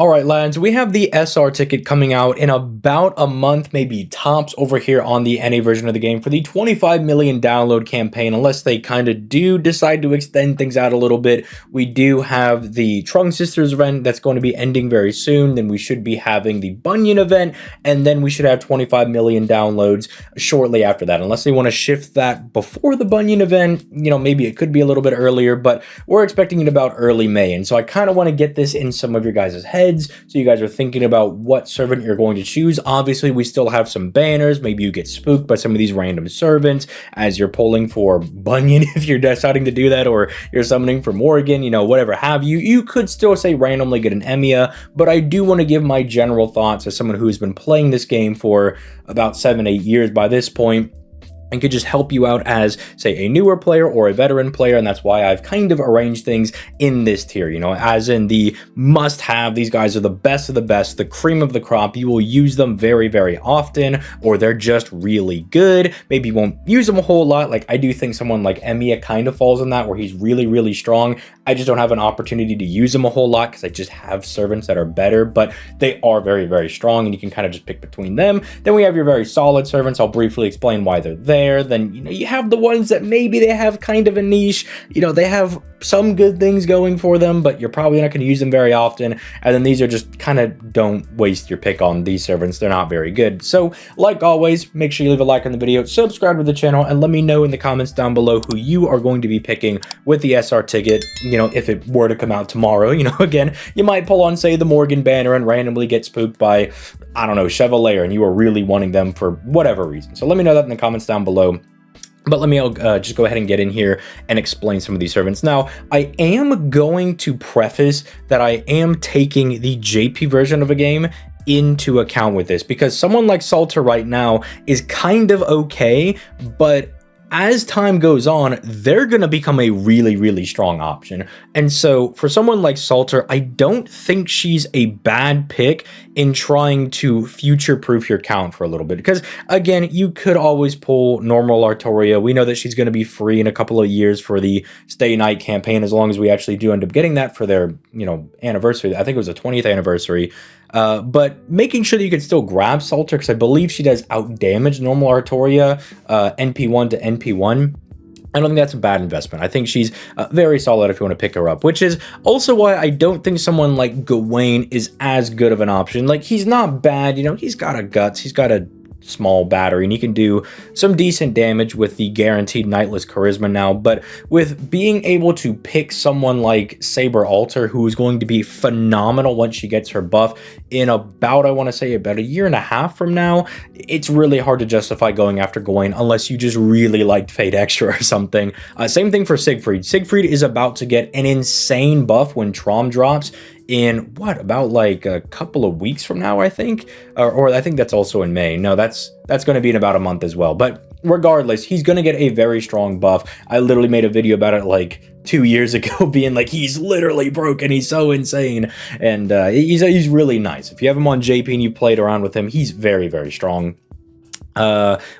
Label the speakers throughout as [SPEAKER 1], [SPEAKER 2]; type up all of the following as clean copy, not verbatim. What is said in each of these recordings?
[SPEAKER 1] All right, lads, we have the SR ticket coming out in about a month, maybe tops, over here on the NA version of the game for the 25 million download campaign. Unless they kind of do decide to extend things out a little bit, we do have the Trunk Sisters event that's going to be ending very soon. Then we should be having the Bunyan event, and then we should have 25 million downloads shortly after that. Unless they want to shift that before the Bunyan event, maybe it could be a little bit earlier, but we're expecting it about early May. And so I kind of want to get this in some of your guys' heads, so you guys are thinking about what servant you're going to choose. Obviously, we still have some banners. Maybe you get spooked by some of these random servants as you're pulling for Bunyan if you're deciding to do that, or you're summoning for Morgan, whatever have you. You could still say randomly get an Emiya, but I do want to give my general thoughts as someone who has been playing this game for about 7-8 years by this point, and could just help you out as, say, a newer player or a veteran player. And that's why I've kind of arranged things in this tier, as in the must-have. These guys are the best of the best, the cream of the crop. You will use them very, very often, or they're just really good. Maybe you won't use them a whole lot. Like, I do think someone like Emiya kind of falls in that, where he's really, really strong. I just don't have an opportunity to use them a whole lot because I just have servants that are better, but they are very, very strong, and you can kind of just pick between them. Then we have your very solid servants. I'll briefly explain why they're there. Then you have the ones that maybe they have kind of a niche, they have some good things going for them, but you're probably not going to use them very often. And then these are just kind of, don't waste your pick on these servants. They're not very good. So like always, make sure you leave a like on the video, subscribe to the channel, and let me know in the comments down below who you are going to be picking with the SR ticket. If it were to come out tomorrow, again, you might pull on, say, the Morgan banner and randomly get spooked by, I don't know, Chevalier, and you are really wanting them for whatever reason. So let me know that in the comments down below. But let me just go ahead and get in here and explain some of these servants. Now, I am going to preface that I am taking the JP version of a game into account with this, because someone like Salter right now is kind of okay, but as time goes on, they're going to become a really, really strong option. And so for someone like Salter, I don't think she's a bad pick in trying to future-proof your count for a little bit. Because, again, you could always pull normal Artoria. We know that she's going to be free in a couple of years for the Stay Night campaign, as long as we actually do end up getting that for their, anniversary. I think it was the 20th anniversary. But making sure that you can still grab Salter, because I believe she does out-damage normal Artoria, NP1 to NP1. I don't think that's a bad investment. I think she's very solid if you want to pick her up, which is also why I don't think someone like Gawain is as good of an option. Like, he's not bad, he's got a guts, he's got a small battery, and he can do some decent damage with the guaranteed Nightless Charisma now. But with being able to pick someone like Saber Alter, who is going to be phenomenal once she gets her buff in about, I want to say, about a year and a half from now, it's really hard to justify going after Gawain unless you just really liked Fate Extra or something. Same thing for Siegfried. Siegfried is about to get an insane buff when Trom drops in about like a couple of weeks from now, I think, or I think that's also in May. No, that's going to be in about a month as well. But regardless, he's going to get a very strong buff. I literally made a video about it like 2 years ago, being like, he's literally broken, he's so insane, and he's really nice. If you have him on JP and you played around with him, he's very, very strong.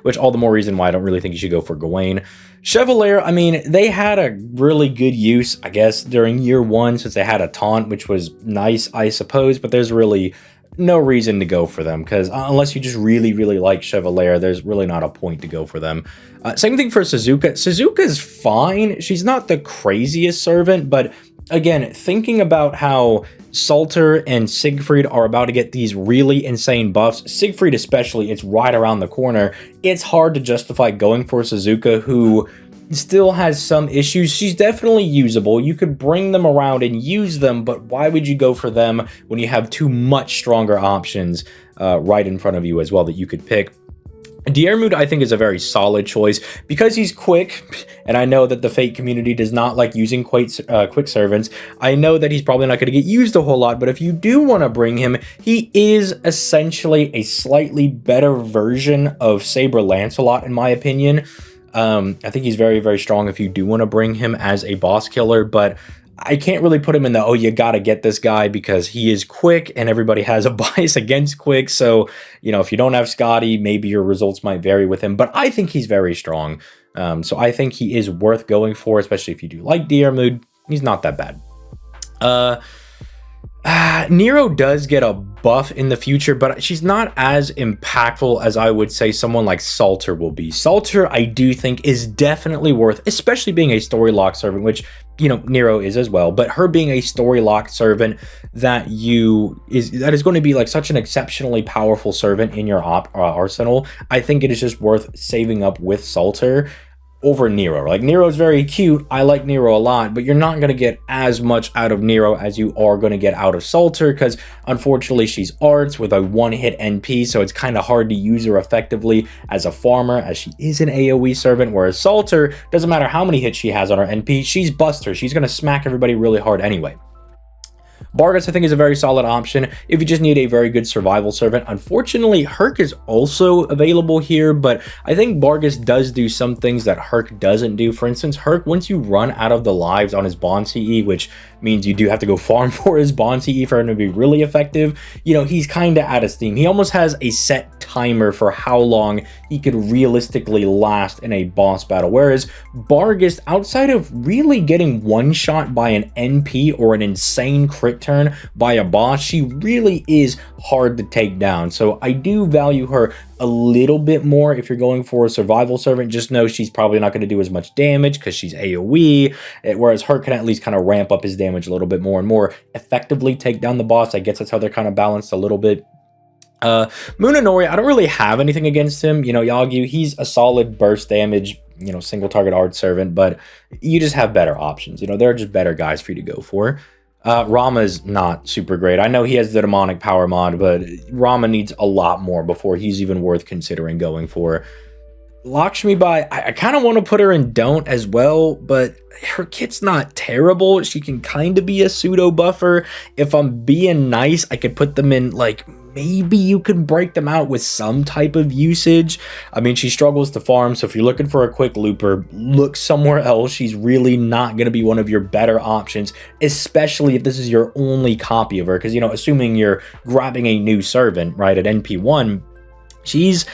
[SPEAKER 1] Which all the more reason why I don't really think you should go for Gawain. Chevalier, I mean, they had a really good use, I guess, during year one, since they had a taunt, which was nice, I suppose, but there's really no reason to go for them, because unless you just really, really like Chevalier, there's really not a point to go for them. Same thing for Suzuka. Suzuka's fine. She's not the craziest servant, but again, thinking about how Salter and Siegfried are about to get these really insane buffs, Siegfried especially, it's right around the corner, it's hard to justify going for Suzuka, who still has some issues. She's definitely usable. You could bring them around and use them, but why would you go for them when you have two much stronger options right in front of you as well that you could pick? Diermud, I think, is a very solid choice because he's quick, and I know that the Fate community does not like using quick servants. I know that he's probably not going to get used a whole lot, but if you do want to bring him, he is essentially a slightly better version of Saber Lancelot, in my opinion. I think he's very, very strong if you do want to bring him as a boss killer, but I can't really put him in the, oh, you gotta get this guy, because he is quick and everybody has a bias against quick. So, if you don't have Scotty, maybe your results might vary with him, but I think he's very strong. So I think he is worth going for, especially if you do like Diermud. He's not that bad. Nero does get a buff in the future, but she's not as impactful as I would say someone like Salter will be. Salter, I do think, is definitely worth, especially being a story lock servant, which, you know, Nero is as well, but her being a story locked servant that is going to be like such an exceptionally powerful servant in your arsenal. I think it is just worth saving up with Salter over Nero. Like, Nero's very cute. I like Nero a lot, but you're not going to get as much out of Nero as you are going to get out of Salter, because unfortunately she's arts with a one-hit NP, so it's kind of hard to use her effectively as a farmer, as she is an AoE servant, whereas Salter, doesn't matter how many hits she has on her NP, she's Buster. She's going to smack everybody really hard anyway. Bargus, I think, is a very solid option if you just need a very good survival servant. Unfortunately, Herc is also available here, but I think Bargus does do some things that Herc doesn't do. For instance, Herc, once you run out of the lives on his bond CE, which means you do have to go farm for his bond CE for him to be really effective, you know, he's kind of out of steam. He almost has a set timer for how long he could realistically last in a boss battle, whereas Bargus, outside of really getting one-shot by an NP or an insane crit turn by a boss, she really is hard to take down. So I do value her a little bit more if you're going for a survival servant. Just know she's probably not going to do as much damage because she's AoE, whereas Herc can at least kind of ramp up his damage a little bit more and more effectively take down the boss. I guess that's how they're kind of balanced a little bit. Munenori, I don't really have anything against him. You know, Yugioh, he's a solid burst damage, you know, single target art servant, but you just have better options. You know, there are just better guys for you to go for. Rama's not super great. I know he has the demonic power mod, but Rama needs a lot more before he's even worth considering going for. Lakshmi Bai, I kind of want to put her in don't as well, but her kit's not terrible. She can kind of be a pseudo buffer. If I'm being nice, I could put them in, like, maybe you can break them out with some type of usage. I mean, she struggles to farm, so if you're looking for a quick looper, look somewhere else. She's really not going to be one of your better options, especially if this is your only copy of her, because, you know, assuming you're grabbing a new servant, right, at NP1, she's,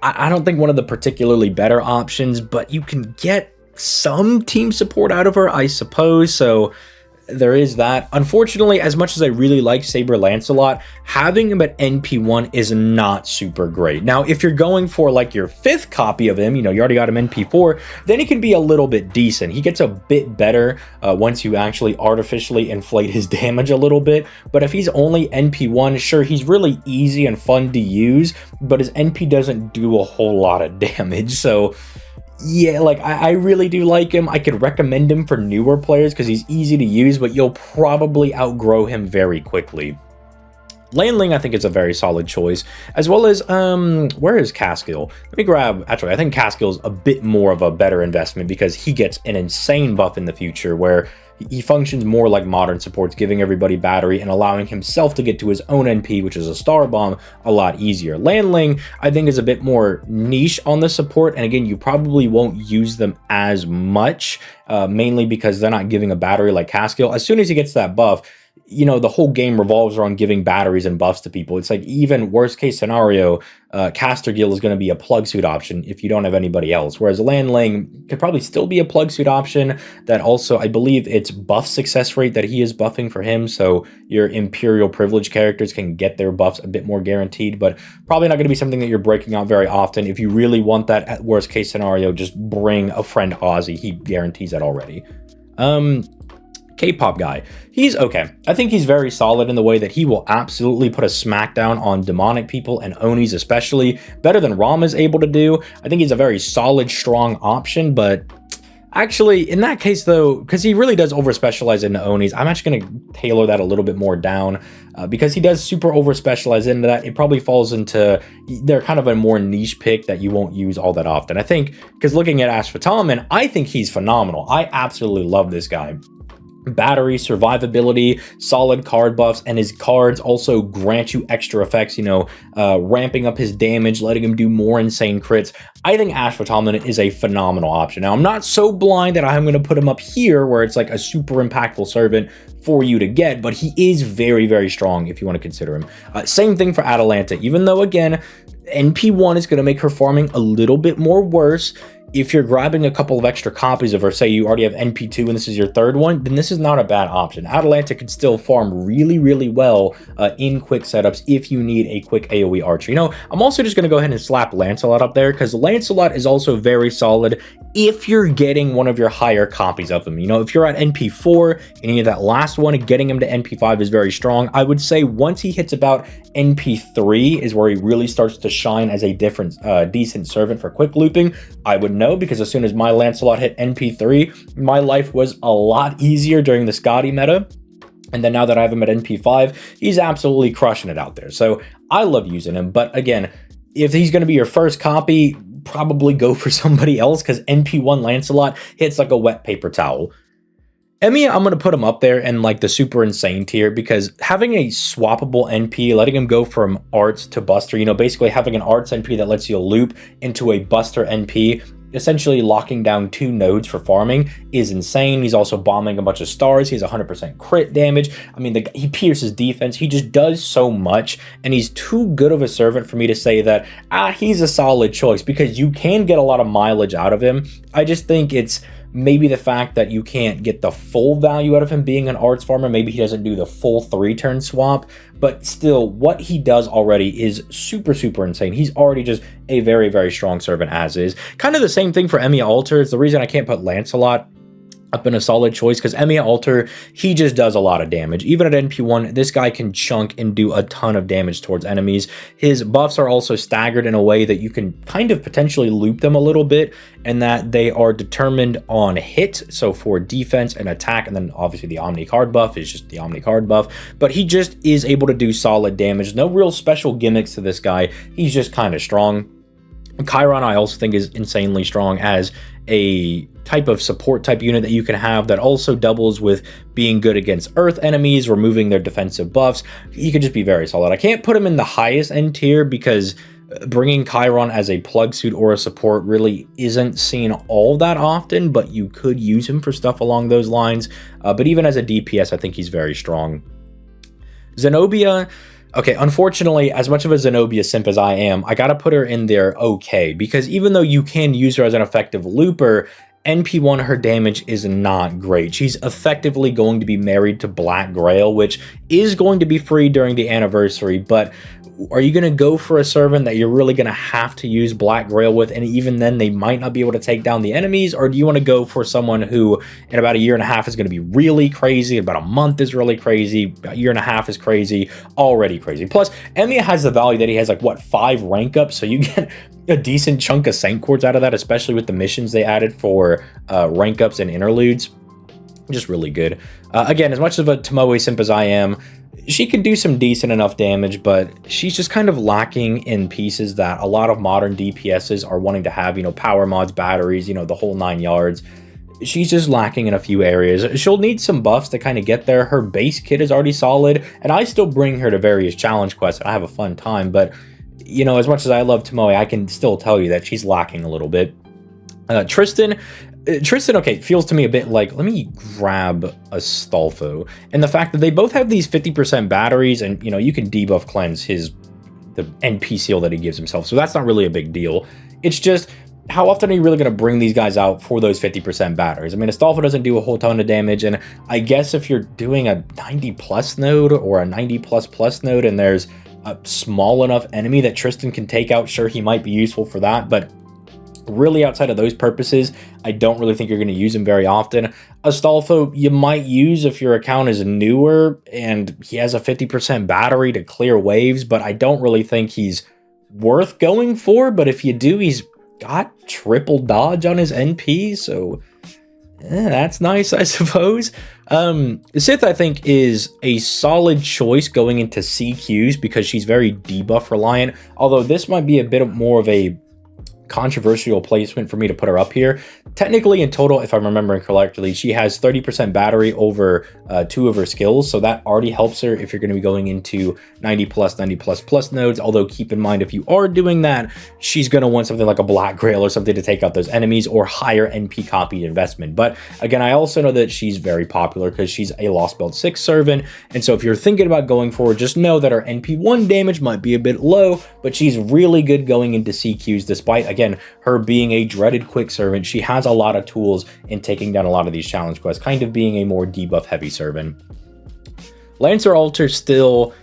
[SPEAKER 1] I don't think, one of the particularly better options, but you can get some team support out of her, I suppose, so there is that. Unfortunately, as much as I really like Saber Lancelot, having him at NP1 is not super great. Now, if you're going for like your 5th copy of him, you know, you already got him NP4, then he can be a little bit decent. He gets a bit better once you actually artificially inflate his damage a little bit. But if he's only NP1, sure, he's really easy and fun to use, but his NP doesn't do a whole lot of damage. So yeah, like, I really do like him. I could recommend him for newer players because he's easy to use, but you'll probably outgrow him very quickly. Lanling, I think, is a very solid choice, as well as, where is Caskill? Let me grab, actually, I think Caskill's a bit more of a better investment because he gets an insane buff in the future where he functions more like modern supports, giving everybody battery and allowing himself to get to his own NP, which is a star bomb, a lot easier. Lanling, I think, is a bit more niche on the support, and again, you probably won't use them as much, mainly because they're not giving a battery like Caskill. As soon as he gets that buff, you know, the whole game revolves around giving batteries and buffs to people. It's like, even worst case scenario, Castergill is going to be a plug suit option if you don't have anybody else. Whereas Lanling could probably still be a plug suit option that also, I believe it's buff success rate that he is buffing for him. So your Imperial privilege characters can get their buffs a bit more guaranteed, but probably not going to be something that you're breaking out very often. If you really want that at worst case scenario, just bring a friend Ozzy. He guarantees that already. K-pop guy, he's okay. I think he's very solid in the way that he will absolutely put a smackdown on demonic people and Onis especially, better than Ram is able to do. I think he's a very solid, strong option, but actually, in that case though, because he really does over-specialize into Onis, I'm actually going to tailor that a little bit more down, because he does super over-specialize into that. It probably falls into, they're kind of a more niche pick that you won't use all that often. I think, because looking at Ashwataman, I think he's phenomenal. I absolutely love this guy. Battery, survivability, solid card buffs, and his cards also grant you extra effects, you know, ramping up his damage, letting him do more insane crits. I think Ashwataman is a phenomenal option. Now, I'm not so blind that I'm going to put him up here where it's like a super impactful servant for you to get, but he is very, very strong if you want to consider him. Same thing for Atalanta, even though, again, NP1 is going to make her farming a little bit more worse. if you're grabbing a couple of extra copies of her, say you already have NP2 and this is your third one, then this is not a bad option. Atalanta can still farm really, really well in quick setups if you need a quick AoE archer. You know, I'm also just going to go ahead and slap Lancelot up there because Lancelot is also very solid if you're getting one of your higher copies of him. You know, if you're at NP4 and you need that last one, getting him to NP5 is very strong. I would say once he hits about NP3 is where he really starts to shine as a decent servant for quick looping. I would know because as soon as my Lancelot hit NP3, my life was a lot easier during the Scotty meta. And then now that I have him at NP5, he's absolutely crushing it out there. So I love using him. But again, if he's going to be your first copy, probably go for somebody else because NP1 Lancelot hits like a wet paper towel. Emiya, I'm going to put him up there in like the super insane tier because having a swappable NP, letting him go from arts to buster, you know, basically having an arts NP that lets you loop into a buster NP, essentially locking down 2 nodes for farming is insane. He's also bombing a bunch of stars. He has 100% crit damage. I mean, he pierces defense. He just does so much, and he's too good of a servant for me to say that, he's a solid choice because you can get a lot of mileage out of him. I just think it's maybe the fact that you can't get the full value out of him being an arts farmer. Maybe he doesn't do the full 3-turn swap, but still what he does already is super, super insane. He's already just a very, very strong servant as is. Kind of the same thing for Emiya Alter. It's the reason I can't put Lancelot up in a solid choice because Emiya Alter, he just does a lot of damage. Even at NP1, this guy can chunk and do a ton of damage towards enemies. His buffs are also staggered in a way that you can kind of potentially loop them a little bit, and that they are determined on hit. So for defense and attack, and then obviously the Omni card buff is just the Omni card buff, but he just is able to do solid damage. No real special gimmicks to this guy. He's just kind of strong. Chiron, I also think, is insanely strong as a type of support type unit that you can have that also doubles with being good against earth enemies, removing their defensive buffs. He could just be very solid. I can't put him in the highest end tier because bringing Chiron as a plug suit or a support really isn't seen all that often, but you could use him for stuff along those lines. But even as a DPS, I think he's very strong. Zenobia, okay, unfortunately, as much of a Zenobia simp as I am, I gotta put her in there okay, because even though you can use her as an effective looper, NP1, her damage is not great. She's effectively going to be married to Black Grail, which is going to be free during the anniversary, but are you going to go for a servant that you're really going to have to use Black Grail with, and even then they might not be able to take down the enemies? Or do you want to go for someone who in about 1.5 years is going to be really crazy, about a month is really crazy, about 1.5 years is crazy, already crazy? Plus, Emiya has the value that he has like, what, 5 rank ups, so you get a decent chunk of Saint Quartz out of that, especially with the missions they added for rank ups and interludes. Just really good. Again, as much of a Tomoe simp as I am, she can do some decent enough damage, but she's just kind of lacking in pieces that a lot of modern DPSs are wanting to have, you know, power mods, batteries, you know, the whole 9 yards. She's just lacking in a few areas. She'll need some buffs to kind of get there. Her base kit is already solid, and I still bring her to various challenge quests. I have a fun time, but, you know, as much as I love Tomoe, I can still tell you that she's lacking a little bit. Tristan, okay, feels to me a bit like, let me grab Astolfo. And the fact that they both have these 50% batteries, and, you know, you can debuff cleanse the NP seal that he gives himself. So that's not really a big deal. It's just, how often are you really going to bring these guys out for those 50% batteries? I mean, Astolfo doesn't do a whole ton of damage, and I guess if you're doing a 90+ node or a 90++ node and there's a small enough enemy that Tristan can take out, sure, he might be useful for that, but really outside of those purposes, I don't really think you're going to use him very often. Astolfo, you might use if your account is newer and he has a 50% battery to clear waves, but I don't really think he's worth going for. But if you do, he's got triple dodge on his NP, so that's nice, I suppose. Sith, I think, is a solid choice going into CQs because she's very debuff reliant, although this might be a bit more of a controversial placement for me to put her up here. Technically, in total, if I'm remembering correctly, she has 30% battery over 2 of her skills, so that already helps her if you're going to be going into 90+ nodes. Although keep in mind, if you are doing that, she's going to want something like a Black Grail or something to take out those enemies, or higher NP copy investment. But again, I also know that she's very popular because she's a Lost Belt 6 servant, and so if you're thinking about going forward, just know that her NP1 damage might be a bit low, but she's really good going into CQs, despite, again, again, her being a dreaded quick servant, she has a lot of tools in taking down a lot of these challenge quests, kind of being a more debuff heavy servant. Lancer Alter still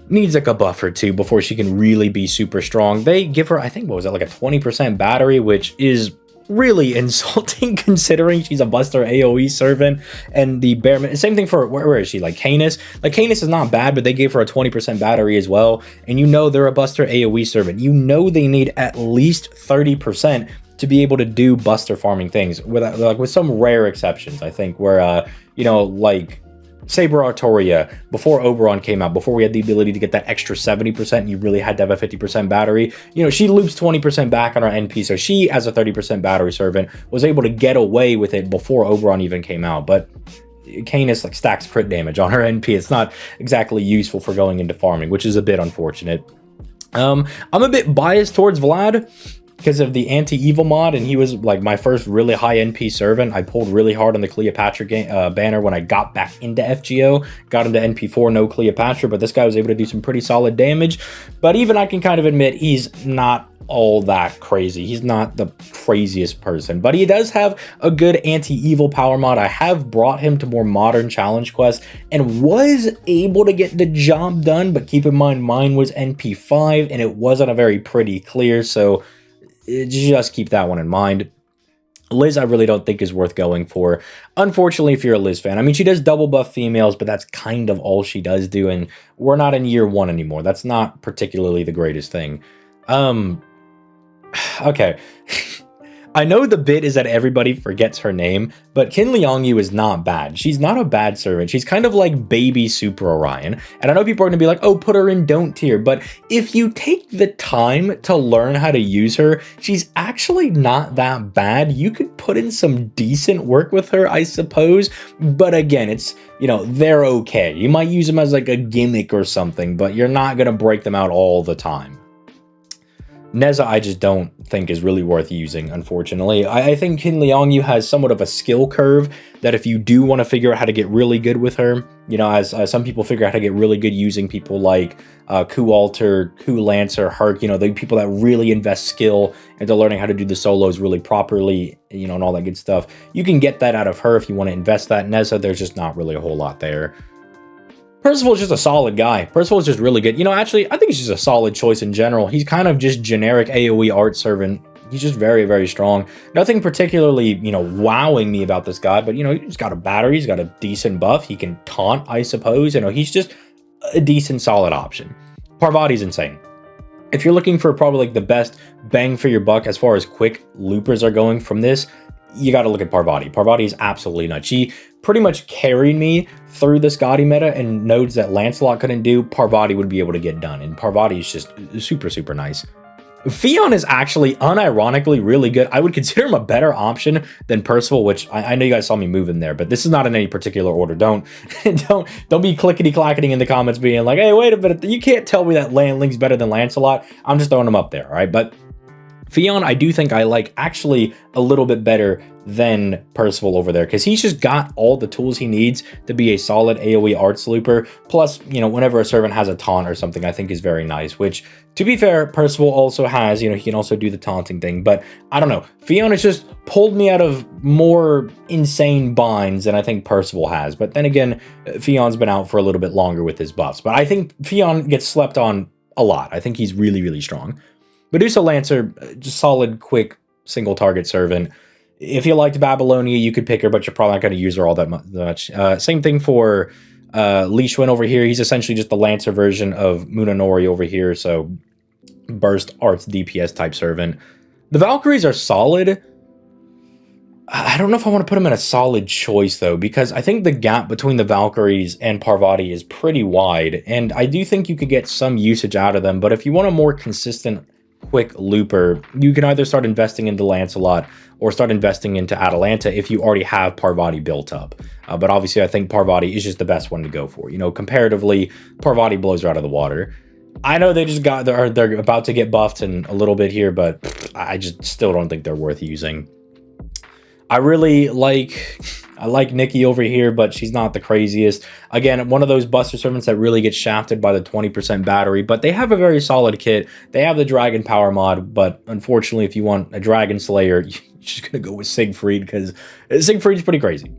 [SPEAKER 1] needs like a buff or two before she can really be super strong. They give her, I think, what was that, like a 20% battery, which is really insulting considering she's a buster AoE servant. And the bear, same thing for, where is she, like Canis? Like Canis is not bad, but they gave her a 20% battery as well. And you know they're a buster AoE servant. You know they need at least 30% to be able to do buster farming things, with some rare exceptions, I think, where you know, like Saber Artoria, before Oberon came out, before we had the ability to get that extra 70%, you really had to have a 50% battery. You know, she loops 20% back on her NP, so she, as a 30% battery servant, was able to get away with it before Oberon even came out. But Canis like stacks crit damage on her NP. It's not exactly useful for going into farming, which is a bit unfortunate. I'm a bit biased towards Vlad because of the anti-evil mod, and he was like my first really high NP servant. I pulled really hard on the Cleopatra banner when I got back into FGO, got into NP4, no Cleopatra, but this guy was able to do some pretty solid damage. But even I can kind of admit he's not all that crazy. He's not the craziest person, but he does have a good anti-evil power mod. I have brought him to more modern challenge quests and was able to get the job done, but keep in mind mine was NP5 and it wasn't a very pretty clear, so just keep that one in mind. Liz, I really don't think is worth going for, unfortunately, if you're a Liz fan. I mean, she does double buff females, but that's kind of all she does do, and we're not in year 1 anymore. That's not particularly the greatest thing. Okay. I know the bit is that everybody forgets her name, but Qin Liangyu is not bad. She's not a bad servant. She's kind of like baby Super Orion. And I know people are going to be like, oh, put her in don't tier. But if you take the time to learn how to use her, she's actually not that bad. You could put in some decent work with her, I suppose. But again, it's, you know, they're okay. You might use them as like a gimmick or something, but you're not going to break them out all the time. Neza, I just don't think is really worth using, unfortunately. I think Qin Liangyu has somewhat of a skill curve that if you do want to figure out how to get really good with her, you know, as some people figure out how to get really good using people like Ku Alter, Ku Lancer, Herc, you know, the people that really invest skill into learning how to do the solos really properly, you know, and all that good stuff. You can get that out of her if you want to invest that. Neza, there's just not really a whole lot there. Percival is just a solid guy. Percival is just really good. You know, actually, I think he's just a solid choice in general. He's kind of just generic AoE art servant. He's just very, very strong. Nothing particularly, you know, wowing me about this guy, but, you know, he's got a battery. He's got a decent buff. He can taunt, I suppose. You know, he's just a decent, solid option. Parvati's insane. If you're looking for probably like the best bang for your buck as far as quick loopers are going from this, you got to look at Parvati. Parvati is absolutely nuts. She pretty much carried me through the Scotty meta, and nodes that Lancelot couldn't do, Parvati would be able to get done. And Parvati is just super, super nice. Fion is actually unironically really good. I would consider him a better option than Percival, which I know you guys saw me move in there, but this is not in any particular order. Don't be clickety-clacketing in the comments being like, hey, wait a minute, you can't tell me that Link's better than Lancelot. I'm just throwing him up there, all right? But Fion, I do think I like actually a little bit better than Percival over there, because he's just got all the tools he needs to be a solid AoE arts looper. Plus, you know, whenever a servant has a taunt or something, I think is very nice, which, to be fair, Percival also has, you know, he can also do the taunting thing, but I don't know. Fion has just pulled me out of more insane binds than I think Percival has. But then again, Fion's been out for a little bit longer with his buffs, but I think Fion gets slept on a lot. I think he's really, really strong. Medusa Lancer, just solid, quick, single target servant. If you liked Babylonia, you could pick her, but you're probably not going to use her all that much. Same thing for Li Xuan over here. He's essentially just the Lancer version of Munanori over here, so burst arts DPS type servant. The Valkyries are solid. I don't know if I want to put them in a solid choice, though, because I think the gap between the Valkyries and Parvati is pretty wide, and I do think you could get some usage out of them, but if you want a more consistent quick looper, you can either start investing into Lancelot or start investing into Atalanta if you already have Parvati built up. But obviously, I think Parvati is just the best one to go for. You know, comparatively, Parvati blows her out of the water. I know they just they're about to get buffed in a little bit here, but I just still don't think they're worth using. I really like I like Nikki over here, but she's not the craziest. Again, one of those Buster Servants that really gets shafted by the 20% battery, but they have a very solid kit. They have the Dragon Power mod, but unfortunately, if you want a Dragon Slayer, you're just gonna go with Siegfried, because Siegfried's pretty crazy.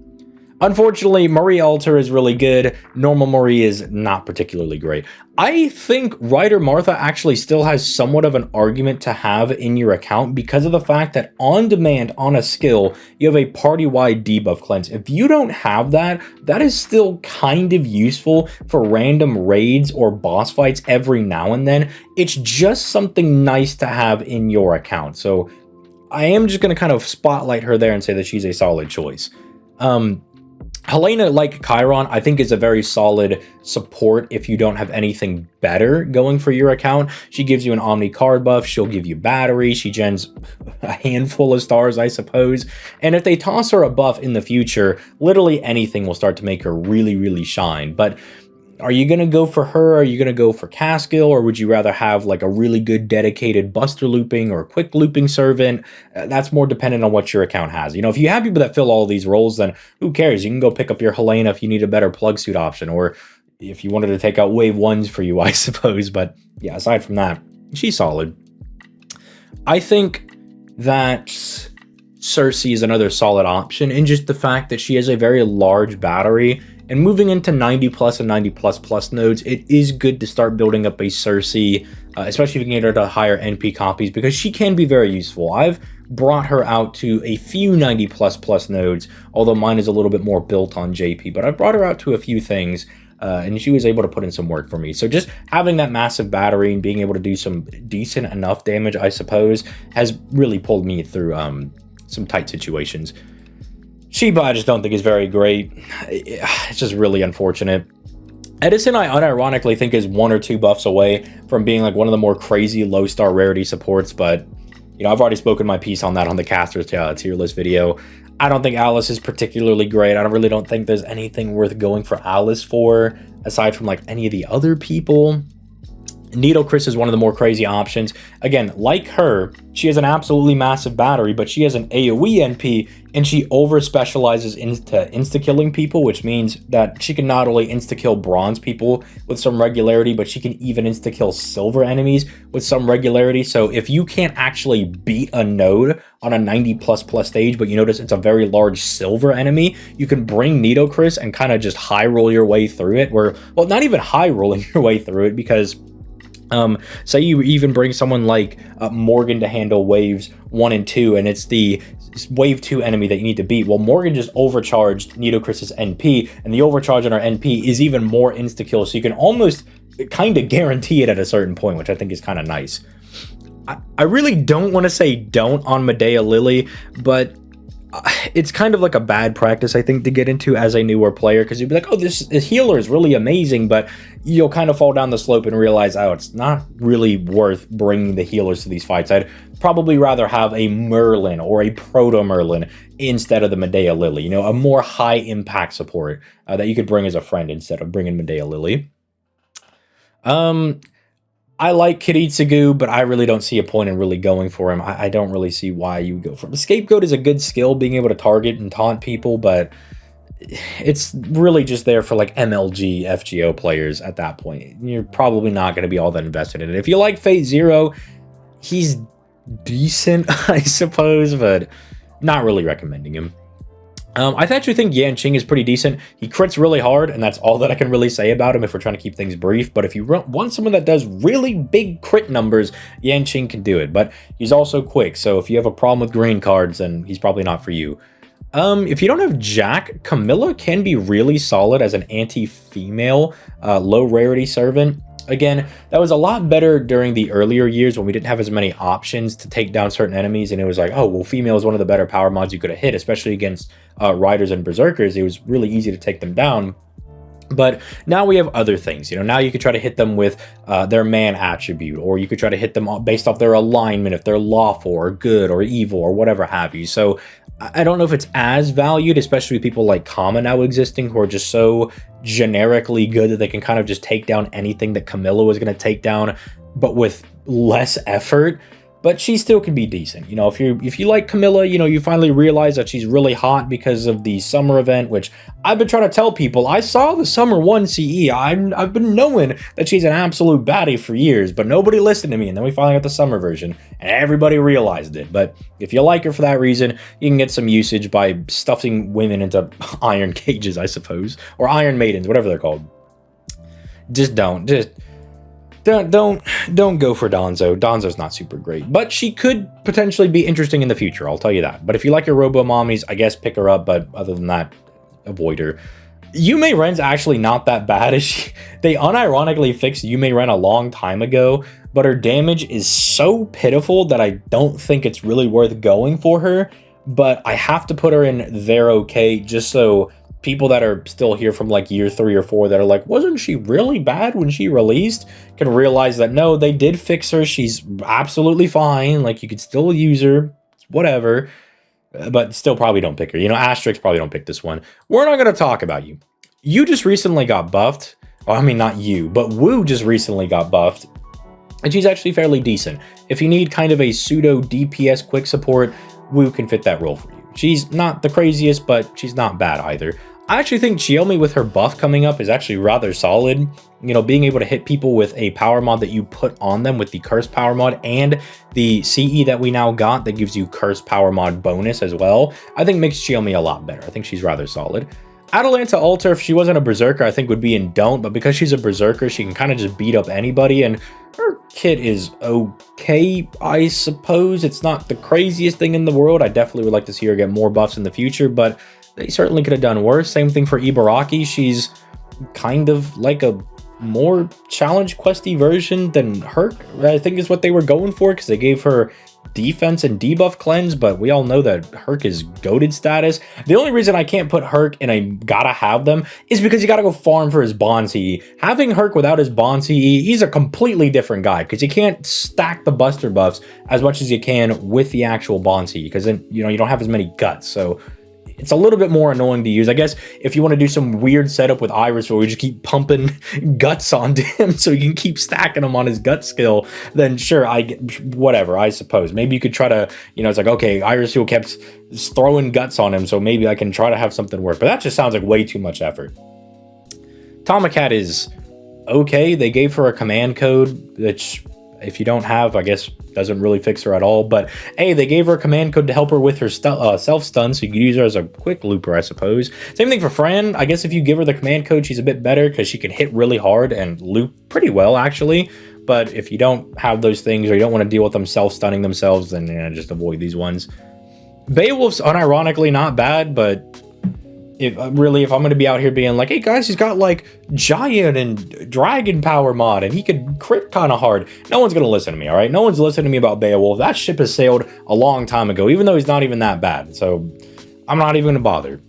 [SPEAKER 1] Unfortunately, Marie Alter is really good. Normal Marie is not particularly great. I think Ryder Martha actually still has somewhat of an argument to have in your account because of the fact that on demand, on a skill, you have a party-wide debuff cleanse. If you don't have that, that is still kind of useful for random raids or boss fights every now and then. It's just something nice to have in your account. So I am just going to kind of spotlight her there and say that she's a solid choice. Helena, like Chiron, I think is a very solid support if you don't have anything better going for your account. She gives you an Omni card buff, she'll give you battery, she gens a handful of stars, I suppose. And if they toss her a buff in the future, literally anything will start to make her really, really shine. But are you going to go for her? Are you going to go for Caskill? Or would you rather have like a really good dedicated Buster looping or quick looping servant? That's more dependent on what your account has. You know, if you have people that fill all these roles, then who cares? You can go pick up your Helena if you need a better plug suit option, or if you wanted to take out wave ones for you, I suppose. But yeah, aside from that, she's solid. I think that Cersei is another solid option in just the fact that she has a very large battery. And moving into 90 plus and 90 plus plus nodes, it is good to start building up a Cersei, especially if you can get her to higher NP copies, because she can be very useful. I've brought her out to a few 90 plus plus nodes, although mine is a little bit more built on JP, but I've brought her out to a few things, and she was able to put in some work for me. So just having that massive battery and being able to do some decent enough damage, I suppose, has really pulled me through some tight situations. Sheba, I just don't think is very great. It's just really unfortunate. Edison, I unironically think is 1 or 2 buffs away from being like one of the more crazy low star rarity supports, but you know, I've already spoken my piece on that on the casters tier list video. I don't think Alice is particularly great. I really don't think there's anything worth going for Alice for, aside from like any of the other people. Needle Chris is one of the more crazy options. Again, like her, she has an absolutely massive battery, but she has an AoE NP, and she over specializes into insta-killing people, which means that she can not only insta-kill bronze people with some regularity, but she can even insta-kill silver enemies with some regularity. So if you can't actually beat a node on a 90 plus plus stage, but you notice it's a very large silver enemy, you can bring Needle Chris and kind of just high roll your way through it, well, not even high rolling your way through it, because say you even bring someone like Morgan to handle waves 1 and 2, and it's the wave 2 enemy that you need to beat. Well, Morgan just overcharged Needle Chris's NP, and the overcharge on our NP is even more insta-kill, so you can almost kind of guarantee it at a certain point, which I think is kind of nice. I really don't want to say don't on Medea Lily, but it's kind of like a bad practice, I think, to get into as a newer player, because you'd be like, oh, this healer is really amazing, but you'll kind of fall down the slope and realize, oh, it's not really worth bringing the healers to these fights. I'd probably rather have a Merlin or a Proto Merlin instead of the Medea Lily, you know, a more high impact support that you could bring as a friend instead of bringing Medea Lily. I like Kiritsugu, but I really don't see a point in really going for him. I don't really see why you would go for him. Scapegoat is a good skill, being able to target and taunt people, but it's really just there for like MLG, FGO players at that point. You're probably not going to be all that invested in it. If you like Fate Zero, he's decent, I suppose, but not really recommending him. I actually think Yanqing is pretty decent. He crits really hard, and that's all that I can really say about him if we're trying to keep things brief. But if you want someone that does really big crit numbers, Yanqing can do it. But he's also quick, so if you have a problem with green cards, then he's probably not for you. If you don't have Jack, Camilla can be really solid as an anti-female low rarity servant. Again, that was a lot better during the earlier years when we didn't have as many options to take down certain enemies, and it was like, oh, well, female is one of the better power mods you could have hit, especially against riders and berserkers. It was really easy to take them down. But now we have other things, you know, now you could try to hit them with their man attribute, or you could try to hit them based off their alignment, if they're lawful or good or evil or whatever have you. So I don't know if it's as valued, especially with people like Kama now existing, who are just so generically good that they can kind of just take down anything that Camilla was going to take down, but with less effort. but she still can be decent. You know, if you like Camilla, you know, you finally realize that she's really hot because of the summer event, which I've been trying to tell people. I saw the summer 1 CE. I've been knowing that she's an absolute baddie for years, but nobody listened to me. And then we finally got the summer version, and everybody realized it. But if you like her for that reason, you can get some usage by stuffing women into iron cages, I suppose, or iron maidens, whatever they're called. Don't go for Donzo. Donzo's not super great, but she could potentially be interesting in the future, I'll tell you that. But if you like your robo mommies, I guess pick her up, but other than that, avoid her. Yume Ren's actually not that bad. They unironically fixed Yume Ren a long time ago, but her damage is so pitiful that I don't think it's really worth going for her. But I have to put her in They're Okay, just so people that are still here from like year 3 or 4 that are like, wasn't she really bad when she released, can realize that no, they did fix her. She's absolutely fine. Like, you could still use her, whatever, but still probably don't pick her. You know, Asterix, probably don't pick this one. We're not going to talk about you. You just recently got buffed. Well, I mean, not you, but Wu just recently got buffed, and she's actually fairly decent. If you need kind of a pseudo DPS quick support, Wu can fit that role for you. She's not the craziest, but she's not bad either. I actually think Xiaomi with her buff coming up is actually rather solid. You know, being able to hit people with a power mod that you put on them with the curse power mod and the CE that we now got that gives you curse power mod bonus as well, I think makes Xiaomi a lot better. I think she's rather solid. Atalanta Alter, if she wasn't a berserker, I think would be in don't, but because she's a berserker, she can kind of just beat up anybody, and her kit is okay, I suppose. It's not the craziest thing in the world. I definitely would like to see her get more buffs in the future, but they certainly could have done worse. Same thing for Ibaraki. She's kind of like a more challenge questy version than Herc, I think is what they were going for, because they gave her defense and debuff cleanse, but we all know that Herc is goated status. The only reason I can't put Herc in a gotta have them is because you gotta go farm for his Bond CE. Having Herc without his Bond CE, he's a completely different guy, because you can't stack the buster buffs as much as you can with the actual Bond CE, because then, you know, you don't have as many guts, so it's a little bit more annoying to use. I guess if you want to do some weird setup with Iris where we just keep pumping guts onto him so you can keep stacking him on his gut skill, then sure, whatever, I suppose. Maybe you could try to, you know, it's like, okay, Iris who kept throwing guts on him, so maybe I can try to have something work. But that just sounds like way too much effort. Tomacat is okay. They gave her a command code, which if you don't have, I guess doesn't really fix her at all, but hey, they gave her a command code to help her with her self-stun, so you could use her as a quick looper, I suppose. Same thing for Fran. I guess if you give her the command code, she's a bit better because she can hit really hard and loop pretty well, actually. But if you don't have those things, or you don't want to deal with them self-stunning themselves, then just avoid these ones. Beowulf's unironically not bad, but if I'm going to be out here being like, hey guys, he's got like giant and dragon power mod and he could crit kind of hard, no one's going to listen to me, all right? No one's listening to me about Beowulf. That ship has sailed a long time ago, even though he's not even that bad, so I'm not even going to bother.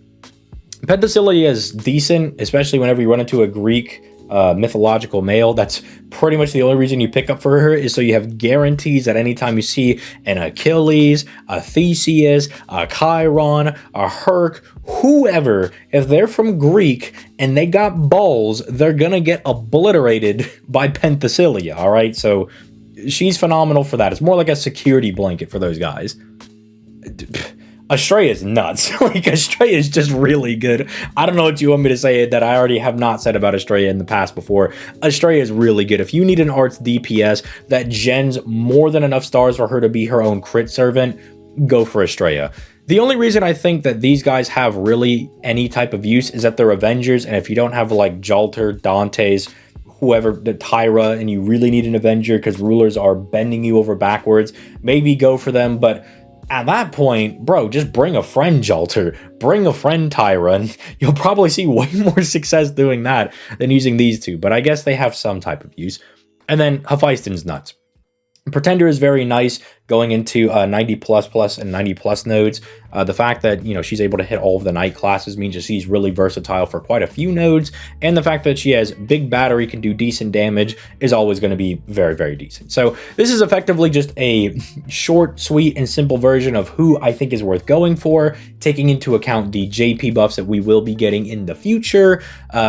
[SPEAKER 1] Penthesilea is decent, especially whenever you run into a Greek mythological male. That's pretty much the only reason you pick up for her, is so you have guarantees that anytime you see an Achilles, a Theseus, a Chiron, a Herc, whoever, if they're from Greek and they got balls, they're gonna get obliterated by Penthesilea, all right? So she's phenomenal for that. It's more like a security blanket for those guys. Astrea is nuts. Like, Astrea is just really good. I don't know what you want me to say that I already have not said about Astrea in the past before. Astrea is really good. If you need an arts DPS that gens more than enough stars for her to be her own crit servant, go for Astrea. The only reason I think that these guys have really any type of use is that they're Avengers, and if you don't have like Jalter, Dante's, whoever, the Tyra, and you really need an Avenger because rulers are bending you over backwards, maybe go for them, but at that point, bro, just bring a friend Jalter, bring a friend Tyra, and you'll probably see way more success doing that than using these two. But I guess they have some type of use. And then Hephaestion's nuts. Pretender is very nice going into 90++ and 90+ nodes. The fact that, she's able to hit all of the night classes means that she's really versatile for quite a few nodes, and the fact that she has big battery, can do decent damage, is always going to be very, very decent. So this is effectively just a short, sweet, and simple version of who I think is worth going for, taking into account the JP buffs that we will be getting in the future.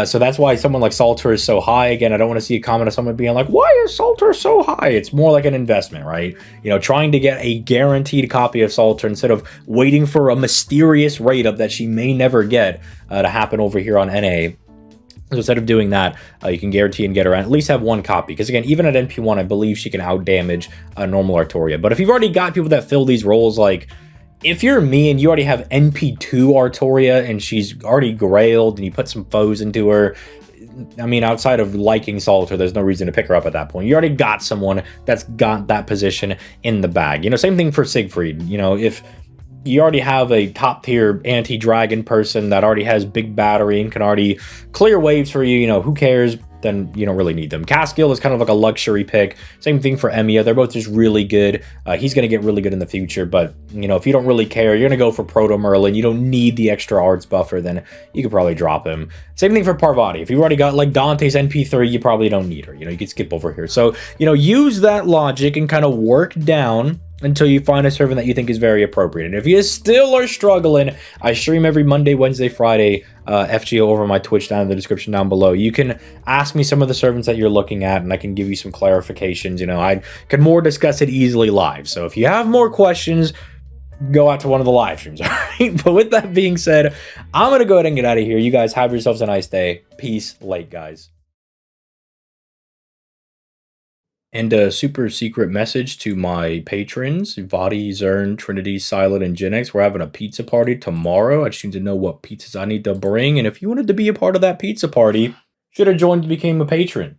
[SPEAKER 1] So that's why someone like Salter is so high. Again, I don't want to see a comment of someone being like, why is Salter so high? It's more like an investment, right? Trying to get a guaranteed copy of Salter instead of waiting for a mysterious rate up that she may never get to happen over here on NA. So instead of doing that, you can guarantee and get her at least have one copy. Because again, even at NP1, I believe she can out-damage a normal Artoria. But if you've already got people that fill these roles, like, if you're me and you already have NP2 Artoria and she's already grailed and you put some foes into her, I mean, outside of liking Salter, there's no reason to pick her up at that point. You already got someone that's got that position in the bag. Same thing for Siegfried. If you already have a top tier anti-dragon person that already has big battery and can already clear waves for you, who cares? Then you don't really need them. Caskill is kind of like a luxury pick. Same thing for Emiya. They're both just really good. He's going to get really good in the future, but if you don't really care, you're going to go for Proto Merlin. You don't need the extra arts buffer, then you could probably drop him. Same thing for Parvati. If you've already got like Dante's NP3, you probably don't need her. You could skip over here. So, use that logic and kind of work down until you find a servant that you think is very appropriate. And if you still are struggling, I stream every Monday, Wednesday, Friday, FGO over my Twitch down in the description down below. You can ask me some of the servants that you're looking at, and I can give you some clarifications. I could more discuss it easily live. So if you have more questions, go out to one of the live streams, all right? But with that being said, I'm going to go ahead and get out of here. You guys have yourselves a nice day. Peace, late, guys. And a super secret message to my patrons, Vadi, Zern, Trinity, Silent, and Genex. We're having a pizza party tomorrow. I just need to know what pizzas I need to bring. And if you wanted to be a part of that pizza party, should have joined and became a patron.